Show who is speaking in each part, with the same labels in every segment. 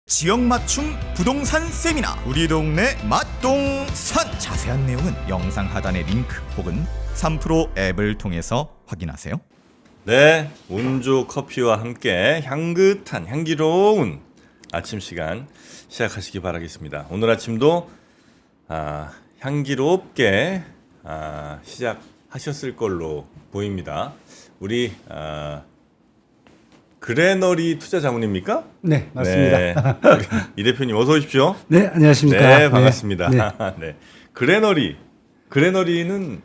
Speaker 1: 지역 맞춤 부동산 세미나 우리 동네 맛동산 자세한 내용은 영상 하단의 링크 혹은 3프로 앱을 통해서 확인하세요.
Speaker 2: 네, 운조 커피와 함께 향긋한 향기로운 아침 시간 시작하시기 바라겠습니다. 오늘 아침도 향기롭게 시작하셨을 걸로 보입니다. 우리 그레너리 투자 자문입니까?
Speaker 3: 네, 맞습니다.
Speaker 2: 네, 우리 이 대표님 어서 오십시오.
Speaker 3: 네, 안녕하십니까.
Speaker 2: 네, 반갑습니다.
Speaker 3: 네,
Speaker 2: 네. 그레너리는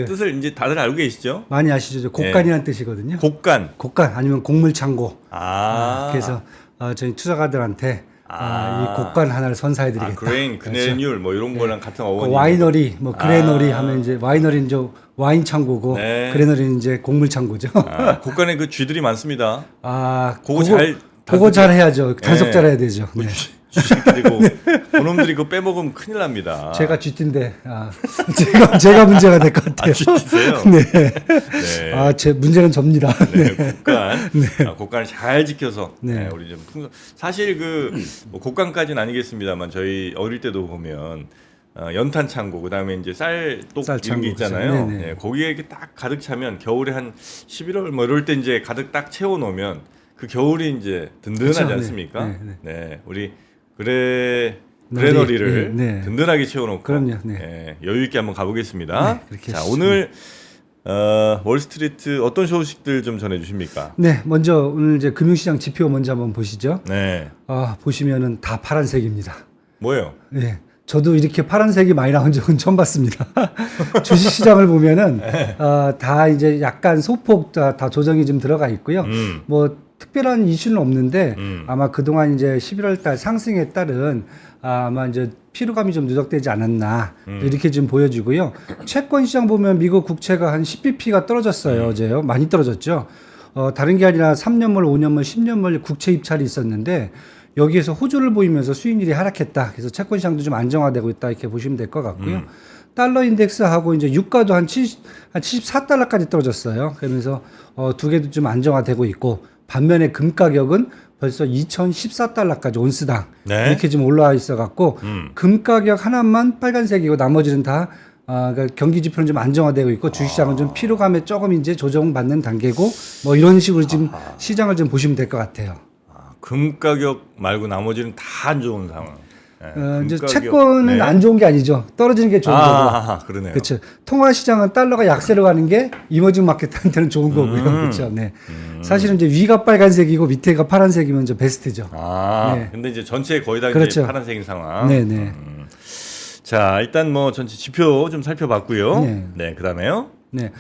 Speaker 2: 뜻을 이제 다들 알고 계시죠?
Speaker 3: 많이 아시죠? 곡간이라는 뜻이거든요.
Speaker 2: 곡간.
Speaker 3: 곡간 아니면 곡물창고.
Speaker 2: 아.
Speaker 3: 그래서 저희 투자가들한테 이 곡간 하나를 선사해드리겠다.
Speaker 2: 그레인, 그레뉴얼 뭐 이런 거랑 같은 어원이.
Speaker 3: 와이너리, 뭐 그레너리 하면 이제 와이너리는 이제 와인 창고고
Speaker 2: 네.
Speaker 3: 그레너리는 이제 곡물 창고죠.
Speaker 2: 곡간에 그 쥐들이 많습니다.
Speaker 3: 그거 잘
Speaker 2: 단속-
Speaker 3: 해야죠. 단속 잘 해야 되죠. 네.
Speaker 2: 쥐새끼들이고 그놈들이 그거 빼먹으면 큰일 납니다.
Speaker 3: 제가 쥐띠인데 제가 문제가 될 것 같아요.
Speaker 2: 쥐띠세요?
Speaker 3: 네.
Speaker 2: 네.
Speaker 3: 제 문제는 접니다.
Speaker 2: 네, 곡간. 곡간을 잘 지켜서.
Speaker 3: 네.
Speaker 2: 네, 우리 좀 사실 뭐 곡간까지는 아니겠습니다만 저희 어릴 때도 보면 연탄 창고 그다음에 이제 쌀독
Speaker 3: 쌀
Speaker 2: 이런 게
Speaker 3: 창고,
Speaker 2: 있잖아요.
Speaker 3: 네네.
Speaker 2: 네, 거기에 이렇게 딱 가득 차면 겨울에 한 11월 뭐 이럴 때 이제 가득 딱 채워 놓으면 그 겨울이 이제 든든하지
Speaker 3: 그렇죠. 네.
Speaker 2: 않습니까?
Speaker 3: 네, 네.
Speaker 2: 네, 우리 그레너리를
Speaker 3: 네, 네.
Speaker 2: 든든하게 채워놓고
Speaker 3: 그럼요, 네.
Speaker 2: 여유 있게 한번 가보겠습니다.
Speaker 3: 네, 그렇게
Speaker 2: 자,
Speaker 3: 하시죠.
Speaker 2: 오늘 월스트리트 어떤 소식들 좀 전해주십니까?
Speaker 3: 네, 먼저 오늘 이제 금융시장 지표 먼저 한번 보시죠.
Speaker 2: 네,
Speaker 3: 보시면은 다 파란색입니다.
Speaker 2: 뭐예요?
Speaker 3: 네, 저도 이렇게 파란색이 많이 나온 적은 처음 봤습니다. 주식시장을 보면은 다 이제 약간 소폭 다 조정이 좀 들어가 있고요. 뭐 특별한 이슈는 없는데 아마 그동안 이제 11월 달 상승에 따른 아마 이제 피로감이 좀 누적되지 않았나 이렇게 좀 보여지고요. 채권 시장 보면 미국 국채가 한 10bp가 떨어졌어요. 어제요. 많이 떨어졌죠. 다른 게 아니라 3년물, 5년물, 10년물 국채 입찰이 있었는데 여기에서 호조를 보이면서 수익률이 하락했다. 그래서 채권 시장도 좀 안정화되고 있다. 이렇게 보시면 될 것 같고요. 달러 인덱스하고 이제 유가도 한 74달러까지 떨어졌어요. 그러면서 두 개도 좀 안정화되고 있고 반면에 금 가격은 벌써 2014달러까지 온스당
Speaker 2: 네.
Speaker 3: 이렇게 좀 올라와 있어 갖고 금 가격 하나만 빨간색이고 나머지는 다 그러니까 경기 지표는 좀 안정화되고 있고 주식시장은 좀 피로감에 조금 이제 조정받는 단계고 뭐 이런 식으로 지금 시장을 좀 보시면 될 것 같아요.
Speaker 2: 금 가격 말고 나머지는 다 안 좋은 상황. 네,
Speaker 3: 이제
Speaker 2: 금 가격,
Speaker 3: 채권은
Speaker 2: 네.
Speaker 3: 안 좋은 게 아니죠. 떨어지는 게 좋은 거고.
Speaker 2: 그러네요.
Speaker 3: 그렇죠. 통화 시장은 달러가 약세로 가는 게 이머징 마켓한테는 좋은 거고요. 그렇죠. 네. 사실은 이제 위가 빨간색이고 밑에가 파란색이면 이제 베스트죠. 네.
Speaker 2: 근데 이제 전체 거의 다
Speaker 3: 그렇죠.
Speaker 2: 이제 파란색인 상황.
Speaker 3: 네, 네.
Speaker 2: 자, 일단 뭐 전체 지표 좀 살펴봤고요.
Speaker 3: 네.
Speaker 2: 네, 그다음에요.
Speaker 3: 네.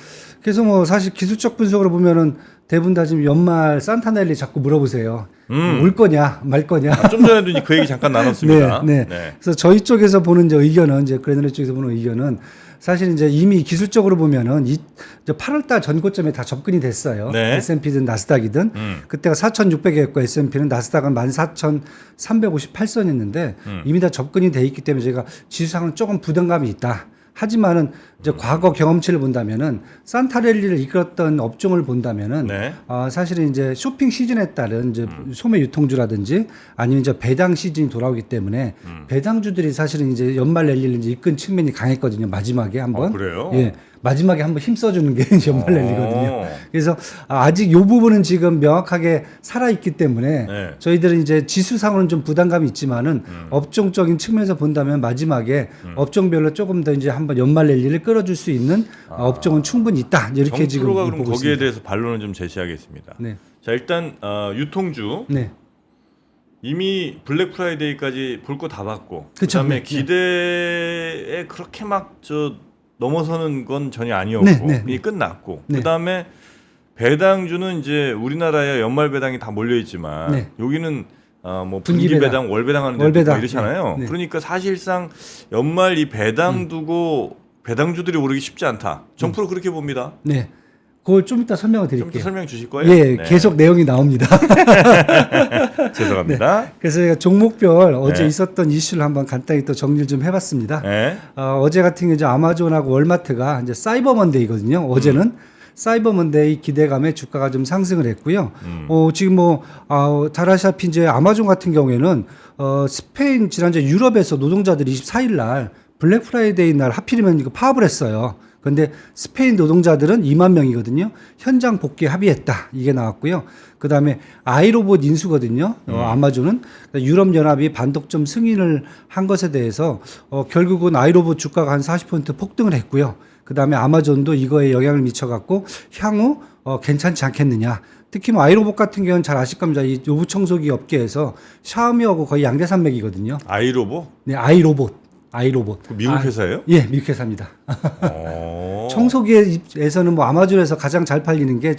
Speaker 3: 그래서 뭐 사실 기술적 분석으로 보면은 대부분 다 지금 연말 산타넬리 자꾸 물어보세요. 올 거냐 말 거냐.
Speaker 2: 좀 전에도 이제 그 얘기 잠깐 나눴습니다.
Speaker 3: 네. 그래서 저희 쪽에서 보는 이제 의견은 이제 그레너리 쪽에서 보는 의견은 사실 이제 이미 기술적으로 보면은 이제 8월달 전고점에 다 접근이 됐어요.
Speaker 2: 네.
Speaker 3: S&P든 나스닥이든 그때가 4,600이었고 S&P는 나스닥은 14,358선이었는데 이미 다 접근이 돼 있기 때문에 저희가 지수상은 조금 부담감이 있다. 하지만은 이제 과거 경험치를 본다면은 산타랠리를 이끌었던 업종을 본다면은
Speaker 2: 네.
Speaker 3: 사실은 이제 쇼핑 시즌에 따른 이제 소매 유통주라든지 아니면 이제 배당 시즌이 돌아오기 때문에 배당주들이 사실은 이제 연말 랠리를 이제 이끈 측면이 강했거든요. 마지막에 한번.
Speaker 2: 그래요?
Speaker 3: 예. 마지막에 한번 힘써주는 게 이제 연말 랠리거든요.
Speaker 2: 오.
Speaker 3: 그래서 아직 이 부분은 지금 명확하게 살아있기 때문에
Speaker 2: 네.
Speaker 3: 저희들은 이제 지수상으로는 좀 부담감이 있지만은 업종적인 측면에서 본다면 마지막에 업종별로 조금 더 이제 한번 연말 랠리를 끌어줄 수 있는 업종은 충분히 있다. 이렇게 지금
Speaker 2: 정프로가 그럼
Speaker 3: 보고
Speaker 2: 거기에
Speaker 3: 있습니다.
Speaker 2: 대해서 반론을 좀 제시하겠습니다.
Speaker 3: 네.
Speaker 2: 자, 일단 유통주
Speaker 3: 네.
Speaker 2: 이미 블랙 프라이데이까지 볼 거 다 봤고
Speaker 3: 그쵸,
Speaker 2: 그다음에
Speaker 3: 네.
Speaker 2: 기대에 그렇게 막 넘어서는 건 전혀 아니었고
Speaker 3: 네.
Speaker 2: 이미 끝났고
Speaker 3: 네.
Speaker 2: 그다음에 배당주는 이제 우리나라에 연말 배당이 다 몰려 있지만
Speaker 3: 네.
Speaker 2: 여기는 뭐
Speaker 3: 분기
Speaker 2: 분기
Speaker 3: 배당,
Speaker 2: 배당, 월 배당하는
Speaker 3: 월
Speaker 2: 데도
Speaker 3: 배당.
Speaker 2: 뭐 이렇잖아요.
Speaker 3: 네. 네.
Speaker 2: 그러니까 사실상 연말 이 배당 두고 배당주들이 오르기 쉽지 않다. 정프로 그렇게 봅니다.
Speaker 3: 네. 그걸 좀 이따 설명을
Speaker 2: 좀 더
Speaker 3: 드릴게요.
Speaker 2: 설명 주실 거예요?
Speaker 3: 예,
Speaker 2: 네.
Speaker 3: 계속 내용이 나옵니다.
Speaker 2: 죄송합니다.
Speaker 3: 그래서 제가 종목별 어제
Speaker 2: 네.
Speaker 3: 있었던 이슈를 한번 간단히 또 정리를 좀 해봤습니다.
Speaker 2: 네.
Speaker 3: 어제 같은 경우 이제 아마존하고 월마트가 이제 사이버 먼데이거든요. 어제는 사이버 먼데이 기대감에 주가가 좀 상승을 했고요. 지금 잘 아시다시피 이제 아마존 같은 경우에는 스페인 지난주에 유럽에서 노동자들이 24일 날 블랙 프라이데이 날 하필이면 이거 파업을 했어요. 그런데 스페인 노동자들은 2만 명이거든요. 현장 복귀 합의했다. 이게 나왔고요. 그다음에 아이로봇 인수거든요. 아마존은 유럽 연합이 반독점 승인을 한 것에 대해서 결국은 아이로봇 주가가 한 40% 폭등을 했고요. 그다음에 아마존도 이거에 영향을 미쳐 갖고 향후 괜찮지 않겠느냐. 특히 아이로봇 같은 경우는 잘 아실 겁니다. 이 요부 청소기 업계에서 샤오미하고 거의 양대산맥이거든요.
Speaker 2: 아이로봇?
Speaker 3: 네, 아이로봇.
Speaker 2: 그 미국 회사예요?
Speaker 3: 예, 미국 회사입니다. 청소기에서는 아마존에서 가장 잘 팔리는 게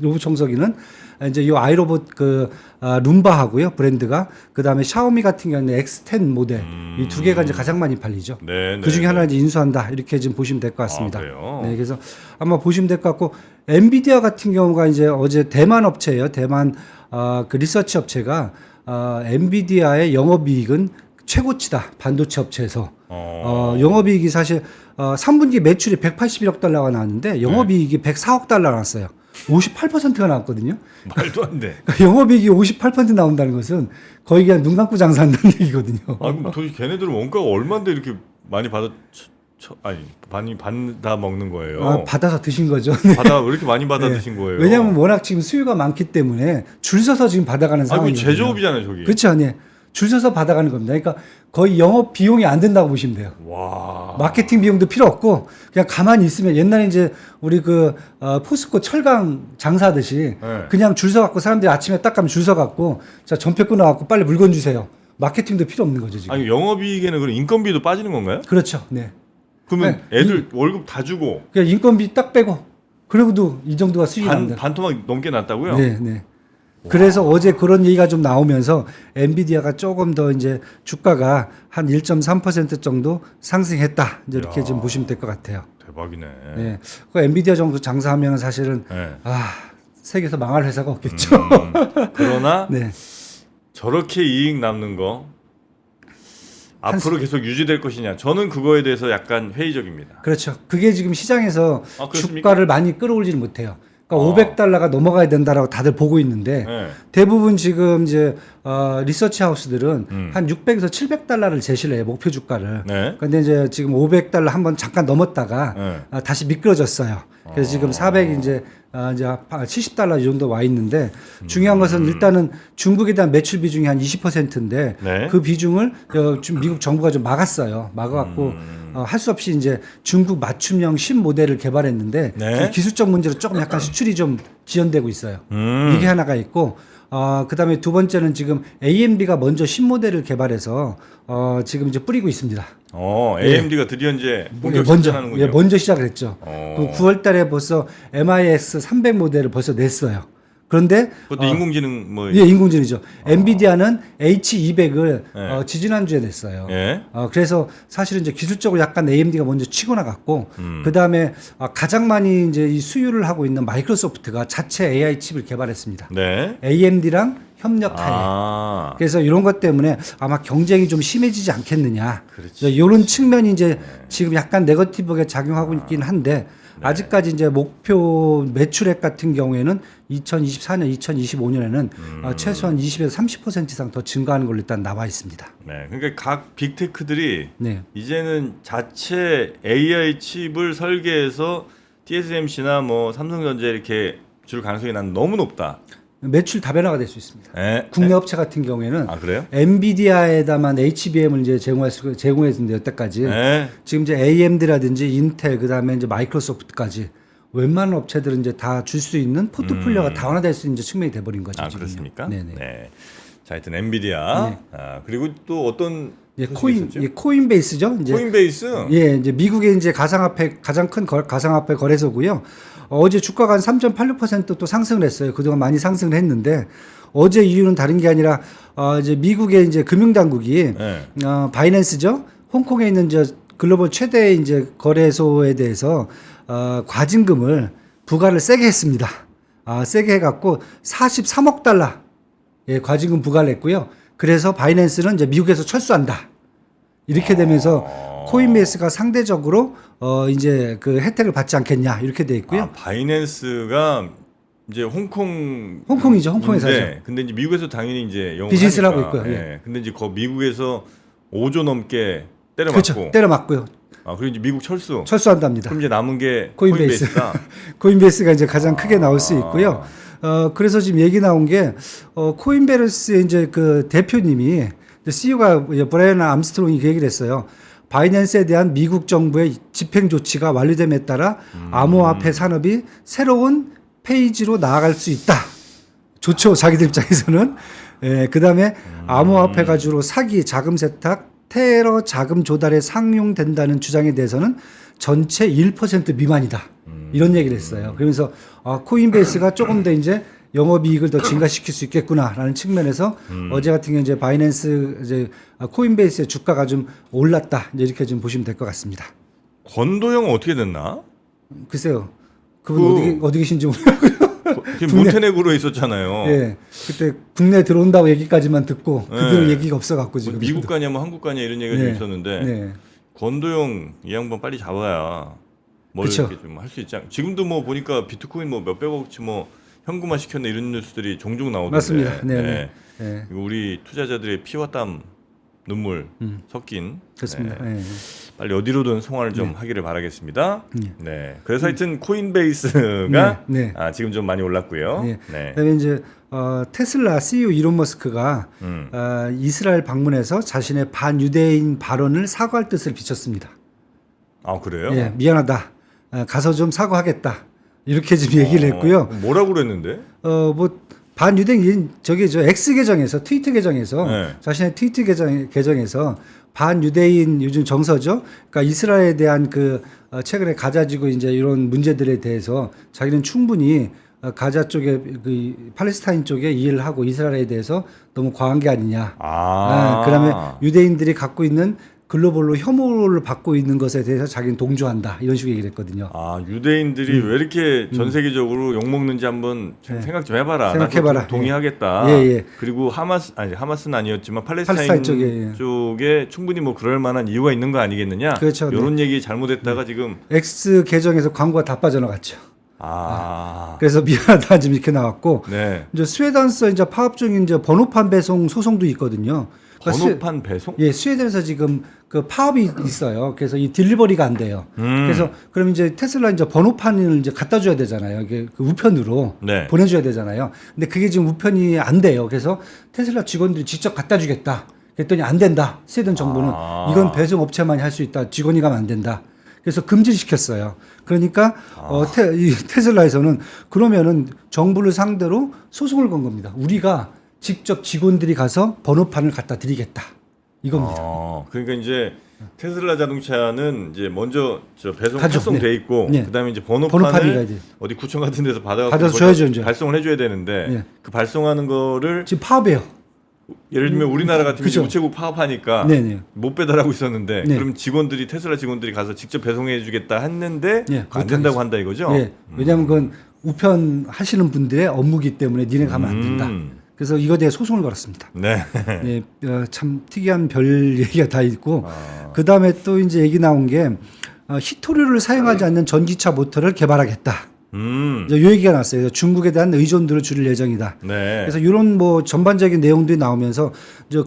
Speaker 3: 로봇 청소기는 이제 이 아이로봇 룸바하고요, 브랜드가. 그다음에 샤오미 같은 경우는 X10 모델. 이 두 개가 이제 가장 많이 팔리죠.
Speaker 2: 네,
Speaker 3: 그 중에 하나 이제 인수한다. 이렇게 지금 보시면 될 것 같습니다.
Speaker 2: 그래요?
Speaker 3: 네, 그래서 아마 보시면 될 것 같고, 엔비디아 같은 경우가 이제 어제 대만 업체예요. 대만 그 리서치 업체가 엔비디아의 영업이익은 최고치다. 반도체 업체에서. 영업이익이 사실 3분기 매출이 181억 달러가 나왔는데 영업이익이 104억 달러 나왔어요. 58%가 나왔거든요.
Speaker 2: 말도 안 돼.
Speaker 3: 그러니까 영업이익이 58% 나온다는 것은 거의 그냥 눈 감고 장사한다는 얘기거든요.
Speaker 2: 그럼 도대체 걔네들은 원가가 얼마인데 이렇게 많이 많이 받아 먹는 거예요?
Speaker 3: 받아서 드신 거죠.
Speaker 2: 왜 이렇게 많이 받아
Speaker 3: 네.
Speaker 2: 드신 거예요?
Speaker 3: 왜냐하면 워낙 지금 수요가 많기 때문에 줄 서서 지금 받아가는 상황이에요.
Speaker 2: 제조업이잖아요, 저기.
Speaker 3: 그렇죠, 네. 줄 서서 받아가는 겁니다. 그러니까 거의 영업 비용이 안 된다고 보시면 돼요.
Speaker 2: 와.
Speaker 3: 마케팅 비용도 필요 없고 그냥 가만히 있으면 옛날에 이제 우리 포스코 철강 장사하듯이
Speaker 2: 네.
Speaker 3: 그냥 줄 서 갖고 사람들이 아침에 딱 가면 줄 서 갖고 자 전표 끊어 갖고 빨리 물건 주세요. 마케팅도 필요 없는 거죠 지금.
Speaker 2: 아니 영업이익에는 그럼 인건비도 빠지는 건가요?
Speaker 3: 그렇죠. 네.
Speaker 2: 그러면 애들 월급 다 주고
Speaker 3: 그냥 인건비 딱 빼고 그래도 이 정도가 수익이 납니다.
Speaker 2: 반 토막 넘게 났다고요?
Speaker 3: 네, 네. 그래서 어제 그런 얘기가 좀 나오면서 엔비디아가 조금 더 이제 주가가 한 1.3% 정도 상승했다. 이제 이렇게 좀 보시면 될 것 같아요.
Speaker 2: 대박이네.
Speaker 3: 네. 그 엔비디아 정도 장사하면 사실은
Speaker 2: 네.
Speaker 3: 세계에서 망할 회사가 없겠죠.
Speaker 2: 그러나
Speaker 3: 네.
Speaker 2: 저렇게 이익 남는 거 앞으로 계속 유지될 것이냐? 저는 그거에 대해서 약간 회의적입니다.
Speaker 3: 그렇죠. 그게 지금 시장에서
Speaker 2: 그렇습니까?
Speaker 3: 주가를 많이 끌어올리지 못해요. 그러니까 500달러가 넘어가야 된다라고 다들 보고 있는데
Speaker 2: 네.
Speaker 3: 대부분 지금 이제 리서치 하우스들은 한 600에서 700달러를 제시를 해요. 목표 주가를.
Speaker 2: 네.
Speaker 3: 근데 이제 지금 500달러 한번 잠깐 넘었다가
Speaker 2: 네.
Speaker 3: 다시 미끄러졌어요. 그래서 지금 400 이제 70달러 이 정도 와 있는데 중요한 것은 일단은 중국에 대한 매출 비중이 한 20%인데
Speaker 2: 네.
Speaker 3: 그 비중을 좀 미국 정부가 좀 막았어요. 막아갖고 할 수 없이 이제 중국 맞춤형 신모델을 개발했는데
Speaker 2: 네.
Speaker 3: 그 기술적 문제로 조금 약간 수출이 좀 지연되고 있어요. 이게 하나가 있고 그다음에 두 번째는 지금 AMD가 먼저 신모델을 개발해서 지금 이제 뿌리고 있습니다.
Speaker 2: AMD가 드디어 이제 본격 생산하는군요.
Speaker 3: 먼저 시작을 했죠. 그 9월 달에 벌써 MIX 300 모델을 벌써 냈어요. 그런데
Speaker 2: 그것도 인공지능 뭐
Speaker 3: 예, 인공지능이죠. 엔비디아는 H200을 지지난주에 냈어요.
Speaker 2: 예.
Speaker 3: 그래서 사실은 이제 기술적으로 약간 AMD가 먼저 치고 나갔고 그다음에 가장 많이 이제 이 수요를 하고 있는 마이크로소프트가 자체 AI 칩을 개발했습니다.
Speaker 2: 네.
Speaker 3: AMD랑 협력하에. 그래서 이런 것 때문에 아마 경쟁이 좀 심해지지 않겠느냐.
Speaker 2: 그렇지.
Speaker 3: 이런 측면이 이제 지금 약간 네거티브하게 작용하고 있긴 한데 아직까지 이제 목표 매출액 같은 경우에는 2024년, 2025년에는 최소한 20에서 30% 이상 더 증가하는 걸로 일단 나와 있습니다.
Speaker 2: 네. 그러니까 각 빅테크들이
Speaker 3: 네.
Speaker 2: 이제는 자체 AI 칩을 설계해서 TSMC나 뭐 삼성전자 이렇게 줄 가능성이 난 너무 높다.
Speaker 3: 매출 다변화가 될 수 있습니다.
Speaker 2: 네.
Speaker 3: 국내 업체 같은 경우에는
Speaker 2: 그래요?
Speaker 3: 엔비디아에다만 HBM을 이제 제공했는데 여태까지
Speaker 2: 네.
Speaker 3: 지금 이제 AMD라든지 인텔 그다음에 이제 마이크로소프트까지 웬만한 업체들은 이제 다 줄 수 있는 포트폴리오가 다원화될 수 있는 측면이 돼버린 거죠. 지금요.
Speaker 2: 그렇습니까?
Speaker 3: 네네.
Speaker 2: 네. 자, 하여튼 엔비디아.
Speaker 3: 네.
Speaker 2: 그리고 또 어떤
Speaker 3: 코인베이스죠. 이제
Speaker 2: 코인베이스.
Speaker 3: 예, 이제 미국의 이제 가상화폐 가장 큰 가상화폐 거래소고요. 어제 주가가 한 3.86% 또 상승을 했어요. 그동안 많이 상승을 했는데 어제 이유는 다른 게 아니라 이제 미국의 이제 금융당국이
Speaker 2: 네.
Speaker 3: 바이낸스죠. 홍콩에 있는 이제 글로벌 최대 이제 거래소에 대해서 과징금을 부과를 세게 했습니다. 세게 해갖고 43억 달러 예, 과징금 부과를 했고요. 그래서 바이낸스는 이제 미국에서 철수한다. 이렇게 되면서 코인베이스가 상대적으로 이제 그 혜택을 받지 않겠냐 이렇게 돼 있고요.
Speaker 2: 아, 바이낸스가 이제
Speaker 3: 홍콩이죠. 홍콩 회사죠.
Speaker 2: 근데 이제 미국에서 당연히 이제 영업을
Speaker 3: 비즈니스를 하고
Speaker 2: 하니까.
Speaker 3: 있고요.
Speaker 2: 예. 근데 이제 미국에서 5조 넘게 때려
Speaker 3: 그렇죠.
Speaker 2: 맞고.
Speaker 3: 때려 맞고요.
Speaker 2: 아, 그리고 이제 미국
Speaker 3: 철수한답니다.
Speaker 2: 그럼 이제 남은 게
Speaker 3: 코인베이스.
Speaker 2: 코인베이스다.
Speaker 3: 코인베이스가 이제 가장 크게 나올 수 있고요. 그래서 지금 얘기 나온 게 코인베이스의 이제 그 대표님이 CEO가 브라이언 암스트롱이 그 얘기를 했어요. 바이낸스에 대한 미국 정부의 집행 조치가 완료됨에 따라 암호화폐 산업이 새로운 페이지로 나아갈 수 있다. 좋죠. 자기들 입장에서는. 예, 그다음에 암호화폐가 주로 사기, 자금 세탁, 테러 자금 조달에 상용된다는 주장에 대해서는 전체 1% 미만이다. 이런 얘기를 했어요. 그러면서 코인베이스가 조금 더 이제 영업이익을 더 증가시킬 수 있겠구나라는 측면에서 어제 같은 경우 이제 바이낸스 이제 코인베이스의 주가가 좀 올랐다. 이제 이렇게 좀 보시면 될 것 같습니다.
Speaker 2: 권도영 어떻게 됐나?
Speaker 3: 글쎄요. 그분 어디 계신지 모르고요.
Speaker 2: 지금 몬테네그로 있었잖아요.
Speaker 3: 예, 그때 국내 들어온다고 얘기까지만 듣고 그들
Speaker 2: 네.
Speaker 3: 얘기가 없어갖고
Speaker 2: 뭐
Speaker 3: 지금
Speaker 2: 미국 가냐 뭐 한국 가냐 이런 얘기가 좀 있었는데
Speaker 3: 네.
Speaker 2: 권도영 이 양반 빨리 잡아야 뭘
Speaker 3: 그쵸.
Speaker 2: 이렇게 좀 할 수 있지 않. 지금도 뭐 보니까 비트코인 뭐 몇백억치 뭐 현금화 시켰네 이런 뉴스들이 종종 나오던데.
Speaker 3: 맞습니다. 네.
Speaker 2: 이거 우리 투자자들의 피와 땀 눈물 섞인.
Speaker 3: 그렇습니다.
Speaker 2: 네.
Speaker 3: 네.
Speaker 2: 빨리 어디로든 송환을 좀 하기를 바라겠습니다.
Speaker 3: 네.
Speaker 2: 네. 그래서 하여튼 코인베이스가
Speaker 3: 네.
Speaker 2: 지금 좀 많이 올랐고요.
Speaker 3: 네.
Speaker 2: 네.
Speaker 3: 그다음에 이제 테슬라 CEO 이론 머스크가 이스라엘 방문해서 자신의 반유대인 발언을 사과할 뜻을 비쳤습니다.
Speaker 2: 아 그래요?
Speaker 3: 예, 미안하다. 가서 좀 사과하겠다. 이렇게 지금 얘기를 했고요.
Speaker 2: 뭐라고 그랬는데?
Speaker 3: 뭐 반유대인 저기 저 X 계정에서 트위터 계정에서
Speaker 2: 네.
Speaker 3: 자신의 트위터 계정에서 반유대인 요즘 정서죠. 그러니까 이스라엘에 대한 그 최근에 가자 지구 이제 이런 문제들에 대해서 자기는 충분히 가자 쪽에 그 팔레스타인 쪽에 이해를 하고 이스라엘에 대해서 너무 과한 게 아니냐. 그다음에 유대인들이 갖고 있는 글로벌로 혐오를 받고 있는 것에 대해서 자기는 동조한다. 이런 식으로 얘기를 했거든요.
Speaker 2: 아 유대인들이 왜 이렇게 전 세계적으로 욕 먹는지 한번 생각 좀 해봐라.
Speaker 3: 생각해봐라.
Speaker 2: 나도 동의하겠다.
Speaker 3: 예.
Speaker 2: 그리고 하마스는 아니었지만 팔레스타인 쪽에 충분히 뭐 그럴 만한 이유가 있는 거 아니겠느냐.
Speaker 3: 그렇죠.
Speaker 2: 이런 얘기 잘못했다가 지금
Speaker 3: X 계정에서 광고가 다 빠져나갔죠.
Speaker 2: 그래서
Speaker 3: 그래서 미안하다 지금 이렇게 나왔고
Speaker 2: 네.
Speaker 3: 이제 스웨덴에서 이제 파업 중인 이제 번호판 배송 소송도 있거든요.
Speaker 2: 번호판 배송?
Speaker 3: 예, 스웨덴에서 지금 그 파업이 있어요. 그래서 이 딜리버리가 안 돼요. 그래서 그럼 이제 테슬라 이제 번호판을 이제 갖다 줘야 되잖아요. 이게 그 우편으로
Speaker 2: 네.
Speaker 3: 보내줘야 되잖아요. 근데 그게 지금 우편이 안 돼요. 그래서 테슬라 직원들이 직접 갖다 주겠다. 그랬더니 안 된다. 스웨덴 정부는 이건 배송 업체만이 할 수 있다. 직원이 가면 안 된다. 그래서 금지시켰어요. 그러니까 이 테슬라에서는 그러면은 정부를 상대로 소송을 건 겁니다. 우리가 직접 직원들이 가서 번호판을 갖다 드리겠다. 이겁니다.
Speaker 2: 그러니까 이제 테슬라 자동차는 이제 먼저 저 배송
Speaker 3: 가죠.
Speaker 2: 발송돼 있고
Speaker 3: 네.
Speaker 2: 그다음에 이제
Speaker 3: 번호판이
Speaker 2: 번호판을
Speaker 3: 가야 돼.
Speaker 2: 어디 구청 같은 데서
Speaker 3: 받아서 줘야죠, 이제.
Speaker 2: 발송을 해줘야 되는데
Speaker 3: 네.
Speaker 2: 그 발송하는 거를
Speaker 3: 지금 파업해요.
Speaker 2: 예를 들면 우리나라 같은
Speaker 3: 그쵸.
Speaker 2: 경우 우체국 파업하니까
Speaker 3: 네네.
Speaker 2: 못 배달하고 있었는데
Speaker 3: 네.
Speaker 2: 그럼 직원들이 테슬라 직원들이 가서 직접 배송해주겠다 했는데
Speaker 3: 네,
Speaker 2: 안 된다고 한다 이거죠?
Speaker 3: 예. 왜냐하면 그건 우편 하시는 분들의 업무기 때문에 니네 가면 안 된다. 그래서 이거에 대해 소송을 걸었습니다.
Speaker 2: 네.
Speaker 3: 네, 참 특이한 별 얘기가 다 있고 그 다음에 또 이제 얘기 나온 게 히토류를 사용하지 않는 전기차 모터를 개발하겠다. 이제 요 얘기가 나왔어요. 중국에 대한 의존도를 줄일 예정이다.
Speaker 2: 네.
Speaker 3: 그래서 이런 뭐 전반적인 내용들이 나오면서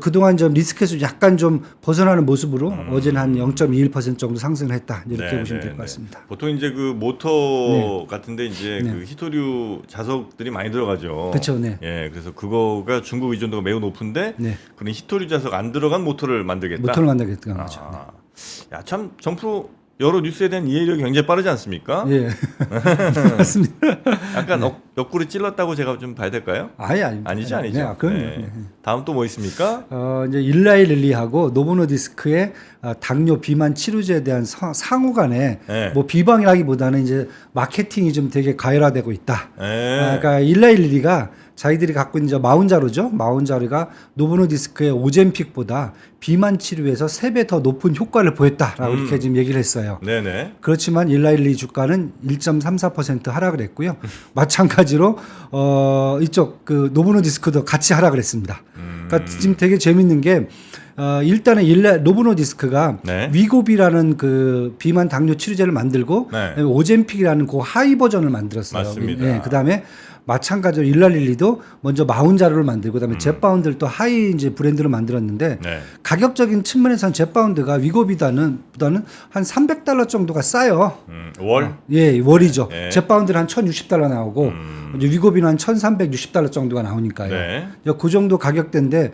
Speaker 3: 그동안 좀 리스크에서 약간 좀 벗어나는 모습으로 어제는 한 0.21% 정도 상승을 했다. 이렇게 보시면 될 것 같습니다.
Speaker 2: 보통 이제 그 모터 같은데 이제 그 히토류 자석들이 많이 들어가죠.
Speaker 3: 그렇죠. 네.
Speaker 2: 예, 그래서 그거가 중국 의존도가 매우 높은데
Speaker 3: 네.
Speaker 2: 그런 히토류 자석 안 들어간 모터를 만들겠다.
Speaker 3: 모터를 만들겠다는 거죠.
Speaker 2: 야, 참 정프 여러 뉴스에 대한 이해력이 굉장히 빠르지 않습니까?
Speaker 3: 예. 맞습니다.
Speaker 2: 약간 옆구리 찔렀다고 제가 좀 봐야 될까요? 아니죠.
Speaker 3: 네, 그럼요.
Speaker 2: 네.
Speaker 3: 네.
Speaker 2: 다음 또 뭐 있습니까?
Speaker 3: 이제 일라이 릴리하고 노보노디스크의 당뇨 비만 치료제에 대한 상호 간에
Speaker 2: 네.
Speaker 3: 뭐 비방이라기보다는 이제 마케팅이 좀 되게 가열화되고 있다.
Speaker 2: 네.
Speaker 3: 그러니까 일라이 릴리가 자기들이 갖고 있는 마운자로죠. 마운자로가 노보노디스크의 오젬픽보다 비만 치료에서 3배 더 높은 효과를 보였다라고 이렇게 지금 얘기를 했어요.
Speaker 2: 네네.
Speaker 3: 그렇지만 일라일리 주가는 1.34% 하락을 했고요. 마찬가지로 이쪽 그 노보노디스크도 같이 하락을 했습니다. 그러니까 지금 되게 재밌는 게 일단은 노보노디스크가
Speaker 2: 네.
Speaker 3: 위고비라는 그 비만 당뇨 치료제를 만들고
Speaker 2: 네.
Speaker 3: 오젬픽이라는 그 하이 버전을 만들었어요.
Speaker 2: 맞습니다.
Speaker 3: 예, 그다음에 마찬가지로 일라릴리도 먼저 마운자로를 만들고 그다음에 젯바운드를 또 하이 이제 브랜드로 만들었는데
Speaker 2: 네.
Speaker 3: 가격적인 측면에서는 젯바운드가 위고비보다는 한 $300 정도가 싸요.
Speaker 2: 월?
Speaker 3: 예, 월이죠.
Speaker 2: 네.
Speaker 3: 젯바운드는 한 $1,060 나오고 이제 위고비는 한 $1,360 정도가 나오니까요.
Speaker 2: 네.
Speaker 3: 그 정도 가격대인데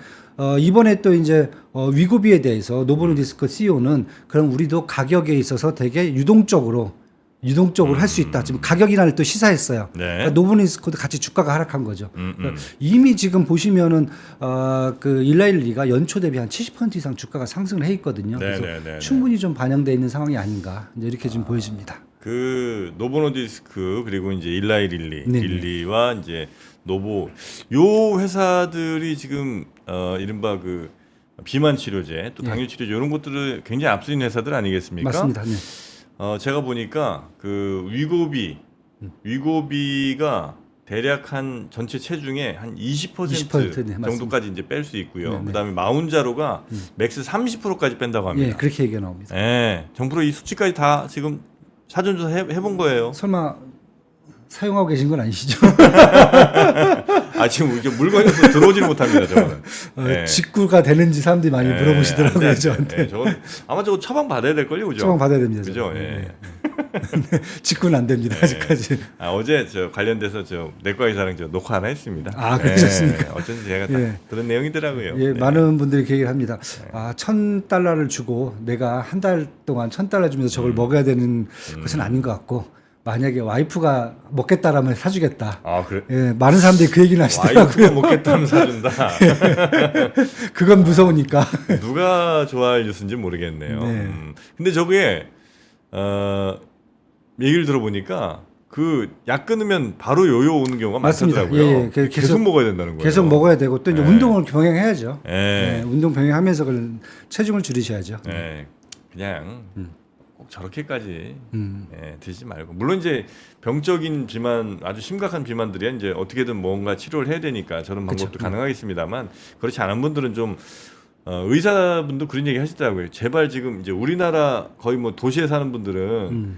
Speaker 3: 이번에 또 이제 위고비에 대해서 노보노디스크 CEO는 그럼 우리도 가격에 있어서 되게 유동적으로 할 수 있다. 지금 가격 인하를 또 시사했어요.
Speaker 2: 네.
Speaker 3: 그러니까 노보노디스크도 같이 주가가 하락한 거죠. 그러니까 이미 지금 보시면은 그 일라일리가 연초 대비 한 70% 이상 주가가 상승을 해 있거든요.
Speaker 2: 네,
Speaker 3: 그래서
Speaker 2: 네, 네, 네.
Speaker 3: 충분히 좀 반영돼 있는 상황이 아닌가 이제 이렇게 지금 보여집니다.
Speaker 2: 그 노보노디스크 그리고 이제 일라이릴리,
Speaker 3: 네네.
Speaker 2: 릴리와 이제 노보 요 회사들이 지금 이른바 그 비만 치료제 또 당뇨 치료제 이런 것들을 굉장히 앞서는 회사들 아니겠습니까?
Speaker 3: 맞습니다. 네.
Speaker 2: 제가 보니까 그 위고비가 대략 한 전체 체중의 한 20%
Speaker 3: 네,
Speaker 2: 정도까지 이제 뺄 수 있고요.
Speaker 3: 네네.
Speaker 2: 그다음에 마운자로가 맥스 30%까지 뺀다고 합니다.
Speaker 3: 예, 그렇게 얘기가 나옵니다.
Speaker 2: 예, 정프로 이 수치까지 다 지금 사전조사 해본 거예요.
Speaker 3: 설마 사용하고 계신 건 아니시죠?
Speaker 2: 아 지금 이게 물건에서 들어오지는 못합니다. 저거는. 예.
Speaker 3: 직구가 되는지 사람들이 많이
Speaker 2: 예,
Speaker 3: 물어보시더라고요,
Speaker 2: 안 돼, 안 돼.
Speaker 3: 저한테.
Speaker 2: 예, 저건 아마 저거 처방 받아야 될 걸요, 그죠?
Speaker 3: 처방 받아야 됩니다.
Speaker 2: 그죠?
Speaker 3: 저거.
Speaker 2: 예.
Speaker 3: 직구는 안 됩니다, 아직까지.
Speaker 2: 어제 저 관련돼서 저 내과 의사랑 저 녹화 하나 했습니다.
Speaker 3: 아, 그러셨습니까?
Speaker 2: 어쩐지 제가 딱
Speaker 3: 예.
Speaker 2: 들은 내용이더라고요.
Speaker 3: 예,
Speaker 2: 네.
Speaker 3: 많은 분들이 그 얘기를 합니다. 아, $1,000를 주고 내가 한 달 동안 $1,000 주면서 저걸 먹어야 되는 것은 아닌 것 같고, 만약에 와이프가 먹겠다라면 사주겠다.
Speaker 2: 아 그래?
Speaker 3: 예, 많은 사람들이 그 얘기는
Speaker 2: 와이프가
Speaker 3: 하시더라고요.
Speaker 2: 먹겠다면 사준다.
Speaker 3: 그건 무서우니까.
Speaker 2: 누가 좋아할 뉴스인지 모르겠네요.
Speaker 3: 네.
Speaker 2: 근데 저게 얘기를 들어보니까 그 약 끊으면 바로 요요 오는 경우가
Speaker 3: 맞습니다.
Speaker 2: 많더라고요.
Speaker 3: 예, 예.
Speaker 2: 계속 먹어야 된다는 거예요.
Speaker 3: 계속 먹어야 되고 또 이제
Speaker 2: 네.
Speaker 3: 운동을 병행해야죠.
Speaker 2: 예.
Speaker 3: 네, 운동 병행하면서 그걸 체중을 줄이셔야죠.
Speaker 2: 예. 그냥 꼭 저렇게까지
Speaker 3: 음.
Speaker 2: 드시지 말고 물론 이제 병적인 비만 아주 심각한 비만들이야 이제 어떻게든 뭔가 치료를 해야 되니까 저런 방법도
Speaker 3: 그쵸.
Speaker 2: 가능하겠습니다만 그렇지 않은 분들은 좀 의사분도 그런 얘기 하시더라고요. 제발 지금 이제 우리나라 거의 뭐 도시에 사는 분들은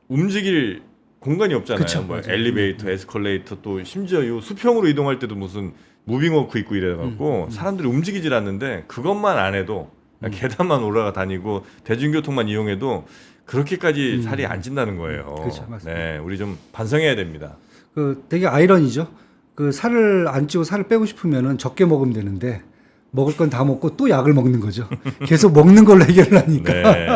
Speaker 2: 움직일 공간이 없잖아요.
Speaker 3: 그쵸,
Speaker 2: 뭐
Speaker 3: 맞아요.
Speaker 2: 엘리베이터, 에스컬레이터 또 심지어 이 수평으로 이동할 때도 무슨 무빙워크 있고 이래갖고 사람들이 움직이질 않는데 그것만 안 해도 그냥 계단만 올라가 다니고 대중교통만 이용해도 그렇게까지 살이 안 찐다는 거예요.
Speaker 3: 그렇죠, 맞습니다.
Speaker 2: 네, 우리 좀 반성해야 됩니다.
Speaker 3: 그 되게 아이러니죠. 그 살을 안 찌고 살을 빼고 싶으면은 적게 먹으면 되는데 먹을 건 다 먹고 또 약을 먹는 거죠. 계속 먹는 걸로 해결을 하니까
Speaker 2: 네.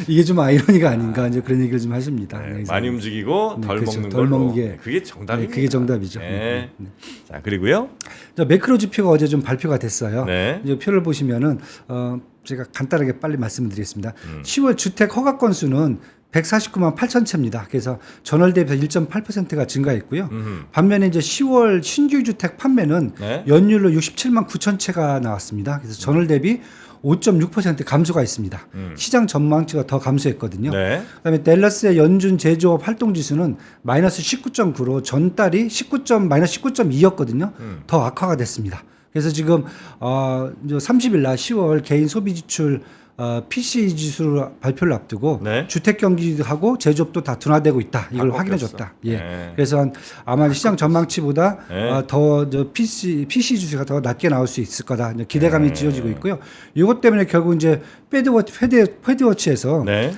Speaker 3: 이게 좀 아이러니가 아닌가 이제 그런 얘기를 좀 하십니다.
Speaker 2: 네,
Speaker 3: 네,
Speaker 2: 많이 움직이고
Speaker 3: 네,
Speaker 2: 덜
Speaker 3: 그렇죠.
Speaker 2: 먹는
Speaker 3: 덜
Speaker 2: 걸로.
Speaker 3: 먹는 게-
Speaker 2: 네, 그게 정답입니다.
Speaker 3: 네, 그게 정답이죠.
Speaker 2: 네. 자 그리고요.
Speaker 3: 자, 매크로 지표가 어제 좀 발표가 됐어요.
Speaker 2: 네.
Speaker 3: 이제 표를 보시면은 제가 간단하게 빨리 말씀드리겠습니다. 10월 주택 허가 건수는 149만 8천 채입니다. 그래서 전월 대비 1.8%가 증가했고요. 반면에 이제 10월 신규 주택 판매는
Speaker 2: 네.
Speaker 3: 연율로 67만 9천 채가 나왔습니다. 그래서 전월 대비 5.6% 감소가 있습니다. 시장 전망치가 더 감소했거든요.
Speaker 2: 네.
Speaker 3: 그다음에 댈러스의 연준 제조업 활동 지수는 마이너스 19.9로 전달이 마이너스 19.2였거든요. 더 악화가 됐습니다. 그래서 지금 30일 날 10월 개인 소비 지출 PC 지수를 발표를 앞두고
Speaker 2: 네.
Speaker 3: 주택 경기하고 제조업도 다 둔화되고 있다. 이걸
Speaker 2: 다
Speaker 3: 확인해
Speaker 2: 꺾였어.
Speaker 3: 줬다. 예.
Speaker 2: 네.
Speaker 3: 그래서 아마 시장 전망치보다
Speaker 2: 네.
Speaker 3: 더 PC 지수가 더 낮게 나올 수 있을 거다. 이제 기대감이 지어지고 있고요. 이것 때문에 결국 이제 패드워치에서
Speaker 2: 네.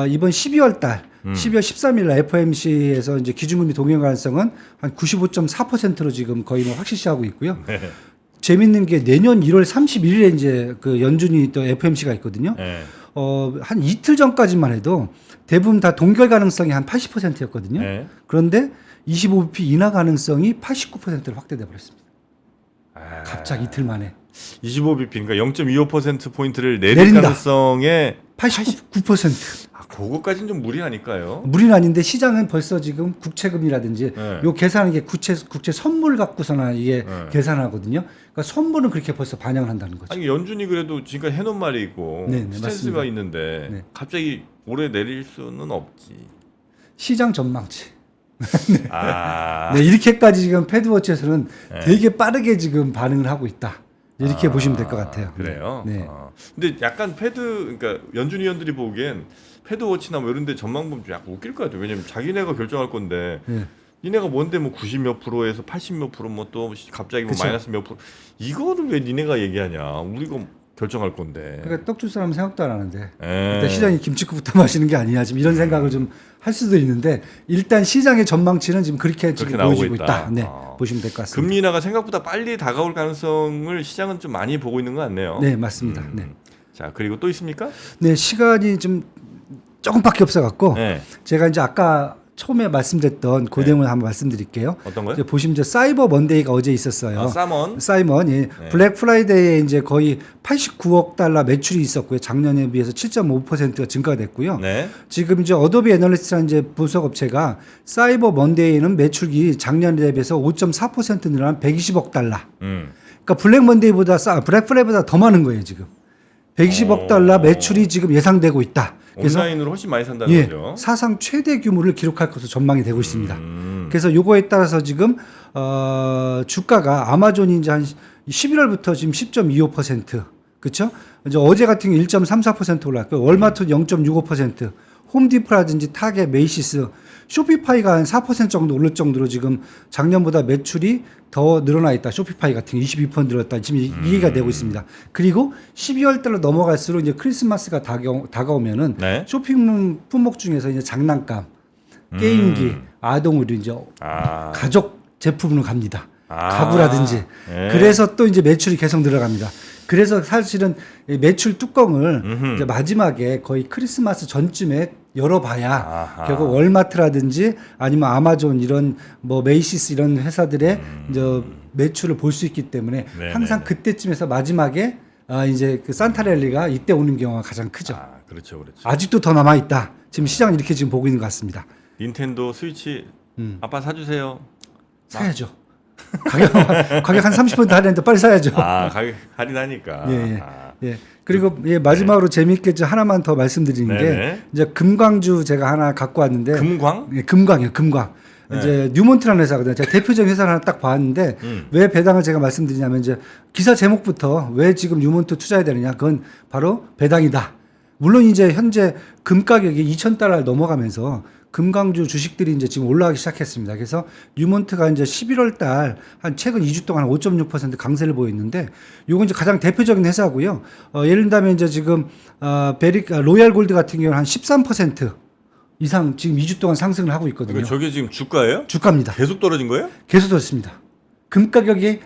Speaker 3: 이번 12월 달 12월 13일 날 FOMC에서 이제 기준금리 동행 가능성은 한 95.4%로 지금 거의 뭐 확실시하고 있고요.
Speaker 2: 네.
Speaker 3: 재밌는 게 내년 1월 31일에 이제 그 연준이 또 FOMC가 있거든요.
Speaker 2: 네.
Speaker 3: 한 이틀 전까지만 해도 대부분 다 동결 가능성이 한 80%였거든요.
Speaker 2: 네.
Speaker 3: 그런데 25bp 인하 가능성이 89%로 확대돼 버렸습니다.
Speaker 2: 아,
Speaker 3: 갑자기 이틀 만에
Speaker 2: 25bp니까 0.25% 포인트를 내릴
Speaker 3: 내린다.
Speaker 2: 가능성에
Speaker 3: 89%.
Speaker 2: 그거까지는 좀 무리하니까요.
Speaker 3: 무리는 아닌데 시장은 벌써 지금 국채금리라든지
Speaker 2: 네.
Speaker 3: 요 계산하는 게 국채 선물 갖고서나 이게
Speaker 2: 네.
Speaker 3: 계산하거든요. 그러니까 선물은 그렇게 벌써 반영을 한다는 거죠.
Speaker 2: 아니 연준이 그래도 지금까지 해놓은 말이 있고
Speaker 3: 네, 네,
Speaker 2: 스탠스가
Speaker 3: 맞습니다.
Speaker 2: 있는데
Speaker 3: 네.
Speaker 2: 갑자기 올해 내릴 수는 없지.
Speaker 3: 시장 전망치.
Speaker 2: 아,
Speaker 3: 네, 이렇게까지 지금 패드워치에서는
Speaker 2: 네.
Speaker 3: 되게 빠르게 지금 반응을 하고 있다. 이렇게 보시면 될 것 같아요.
Speaker 2: 그래요.
Speaker 3: 네.
Speaker 2: 근데 약간 그러니까 연준 위원들이 보기엔 패드워치나 뭐 이런데 전망 보면 좀 약간 웃길 것 같아요. 왜냐면 자기네가 결정할 건데.
Speaker 3: 네.
Speaker 2: 니네가 뭔데 뭐 90몇 프로에서 80몇 프로 뭐 또 갑자기 뭐
Speaker 3: 그쵸.
Speaker 2: 마이너스 몇 프로 이거를 왜 니네가 얘기하냐? 우리가 결정할 건데.
Speaker 3: 그러니까 떡 줄 사람은 생각도 안 하는데
Speaker 2: 예.
Speaker 3: 일단 시장이 김치국부터 마시는 게 아니냐 지금 이런 생각을 좀 할 수도 있는데 일단 시장의 전망치는 지금 그렇게 지금
Speaker 2: 나오고
Speaker 3: 보여지고
Speaker 2: 있다.
Speaker 3: 있다. 네, 보시면 될 것 같습니다.
Speaker 2: 금리 인하가 생각보다 빨리 다가올 가능성을 시장은 좀 많이 보고 있는 것 같네요.
Speaker 3: 네, 맞습니다. 네.
Speaker 2: 자, 그리고 또 있습니까?
Speaker 3: 네, 시간이 좀 조금밖에 없어갖고
Speaker 2: 네.
Speaker 3: 제가 이제 아까 처음에 말씀드렸던 그 내용을 한번 말씀드릴게요.
Speaker 2: 어떤 거요?
Speaker 3: 이제 보시면 이제 사이버 먼데이가 어제 있었어요.
Speaker 2: 아, 사먼.
Speaker 3: 사이먼, 예. 블랙 프라이데이에 이제 거의 89억 달러 매출이 있었고요. 작년에 비해서 7.5%가 증가됐고요.
Speaker 2: 네.
Speaker 3: 지금 이제 어도비 애널리스트라는 이제 분석 업체가 사이버 먼데이는 매출이 작년에 비해서 5.4% 늘어난 120억 달러. 그러니까 블랙 먼데이보다 블랙 프라이데이보다 더 많은 거예요, 지금. 120억 달러 매출이 지금 예상되고 있다. 그래서
Speaker 2: 온라인으로 훨씬 많이 산다는
Speaker 3: 예,
Speaker 2: 거죠.
Speaker 3: 사상 최대 규모를 기록할 것으로 전망이 되고 있습니다. 그래서 요거에 따라서 지금 주가가 아마존이 이제 한 11월부터 지금 10.25%, 그렇죠? 이제 어제 같은 경우 1.34% 올랐고요. 월마트 0.65%, 홈디프라든지 타겟, 메이시스, 쇼피파이가 한 4% 정도 오를 정도로 지금 작년보다 매출이 더 늘어나 있다. 쇼피파이 같은 게 22% 늘었다. 지금 이해가 되고 있습니다. 그리고 12월 달로 넘어갈수록 이제 크리스마스가 다가오면은
Speaker 2: 네.
Speaker 3: 쇼핑몰 품목 중에서 이제 장난감, 게임기, 아동의류 이제 가족 제품으로 갑니다. 가구라든지.
Speaker 2: 네.
Speaker 3: 그래서 또 이제 매출이 계속 늘어갑니다. 그래서 사실은 이 매출 뚜껑을 이제 마지막에 거의 크리스마스 전쯤에 열어봐야 결국 월마트라든지 아니면 아마존 이런 뭐 메이시스 이런 회사들의 이제 매출을 볼 수 있기 때문에 항상 그때쯤에서 마지막에 이제 그 산타랠리가 이때 오는 경우가 가장 크죠.
Speaker 2: 그렇죠, 그렇죠.
Speaker 3: 아직도 더 남아 있다. 지금 시장 이렇게 지금 보고 있는 것 같습니다.
Speaker 2: 닌텐도 스위치 아빠 사주세요.
Speaker 3: 사야죠. 가격 한 30% 할인했는데 빨리 사야죠.
Speaker 2: 가격 할인하니까.
Speaker 3: 예. 그리고 예, 마지막으로 재미있게 저 하나만 더 말씀드리는 게 이제 금광주 제가 하나 갖고 왔는데
Speaker 2: 금광?
Speaker 3: 예, 금광이요, 금광. 이제 뉴몬트라는 회사거든요. 제가 대표적인 회사를 하나 딱 봤는데 왜 배당을 제가 말씀드리냐면 이제 기사 제목부터 왜 지금 뉴몬트 투자해야 되느냐? 그건 바로 배당이다. 물론 이제 현재 금 가격이 2,000달러를 넘어가면서 금강주 주식들이 이제 지금 올라가기 시작했습니다. 그래서 뉴몬트가 이제 11월 달 한 최근 2주 동안 5.6% 강세를 보였는데 요건 이제 가장 대표적인 회사고요. 예를 들면 이제 지금 로얄 골드 같은 경우는 한 13% 이상 지금 2주 동안 상승을 하고 있거든요.
Speaker 2: 그러니까 저게 지금 주가예요?
Speaker 3: 주가입니다.
Speaker 2: 계속 떨어진 거예요?
Speaker 3: 계속 떨어졌습니다. 금 가격이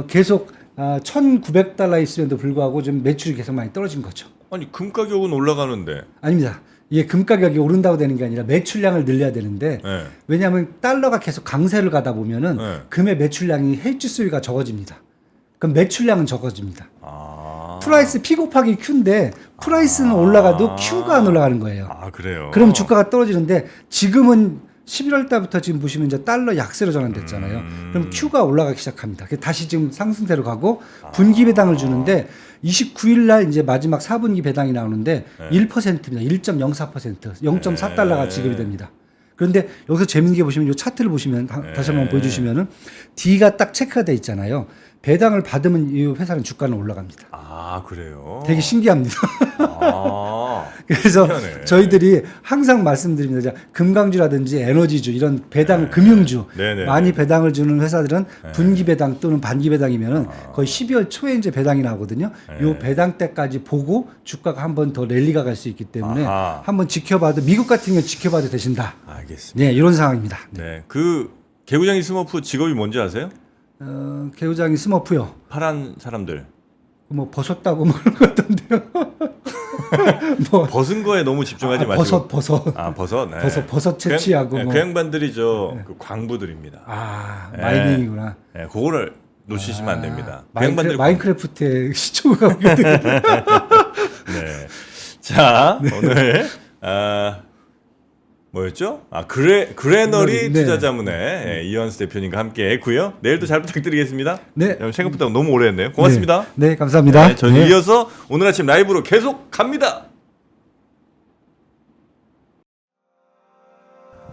Speaker 3: 계속 1,900달러 있음에도 불구하고 좀 매출이 계속 많이 떨어진 거죠.
Speaker 2: 아니 금 가격은 올라가는데.
Speaker 3: 아닙니다. 이게 금 가격이 오른다고 되는 게 아니라 매출량을 늘려야 되는데 왜냐하면 달러가 계속 강세를 가다 보면은 금의 매출량이 해지 수위가 적어집니다. 그럼 매출량은 적어집니다. 프라이스 P 곱하기 Q인데 프라이스는 올라가도 Q가 안 올라가는 거예요.
Speaker 2: 그래요.
Speaker 3: 그럼 주가가 떨어지는데 지금은 11월 달부터 지금 보시면 이제 달러 약세로 전환됐잖아요. 그럼 Q가 올라가기 시작합니다. 다시 지금 상승세로 가고 분기 배당을 주는데 29일 날 이제 마지막 4분기 배당이 나오는데 1%입니다. 1.04%, 0.4달러가 지급이 됩니다. 그런데 여기서 재밌는 게 보시면 이 차트를 보시면 다시 한번 보여주시면은 D가 딱 체크가 돼 있잖아요. 배당을 받으면 이 회사는 주가는 올라갑니다.
Speaker 2: 그래요.
Speaker 3: 되게 신기합니다. 그래서
Speaker 2: 신기하네.
Speaker 3: 저희들이 항상 말씀드립니다. 금강주라든지 에너지주 이런 배당 금융주 많이 배당을 주는 회사들은 분기 배당 또는 반기 배당이면은 거의 12월 초에 이제 배당이 나오거든요. 요 배당 때까지 보고 주가가 한 번 더 랠리가 갈 수 있기 때문에 한번 지켜봐도 미국 같은 경우 지켜봐도 되신다.
Speaker 2: 알겠습니다.
Speaker 3: 네, 이런 상황입니다.
Speaker 2: 네, 그 개구장이 스머프 직업이 뭔지 아세요?
Speaker 3: 개우장이 스머프요.
Speaker 2: 파란 사람들.
Speaker 3: 뭐 벗었다고 뭐 그런 것 같던데요. 뭐
Speaker 2: 벗은 거에 너무 집중하지 마시고.
Speaker 3: 버섯.
Speaker 2: 버섯. 네.
Speaker 3: 버섯 채취하고
Speaker 2: 그 양반들이 그 광부들입니다.
Speaker 3: 마이닝이구나.
Speaker 2: 네, 그거를 놓치시면 안 됩니다. 그 양반들이
Speaker 3: 마인크래프트의 시초가 오게 되거든요.
Speaker 2: 네. 자, 오늘 뭐였죠? 그레너리 투자자문의 이현수 대표님과 함께 했고요. 내일도 잘 부탁드리겠습니다.
Speaker 3: 네.
Speaker 2: 생각보다 너무 오래 했네요. 고맙습니다.
Speaker 3: 네, 감사합니다.
Speaker 2: 네, 저는 이어서 오늘 아침 라이브로 계속 갑니다.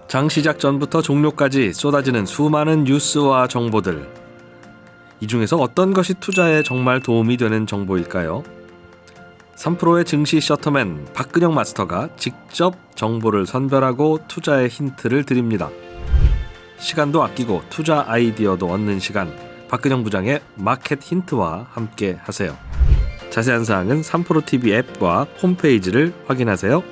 Speaker 4: 장 시작 전부터 종료까지 쏟아지는 수많은 뉴스와 정보들. 이 중에서 어떤 것이 투자에 정말 도움이 되는 정보일까요? 3프로의 증시 셔터맨 박근영 마스터가 직접 정보를 선별하고 투자의 힌트를 드립니다. 시간도 아끼고 투자 아이디어도 얻는 시간, 박근영 부장의 마켓 힌트와 함께 하세요. 자세한 사항은 3프로TV 앱과 홈페이지를 확인하세요.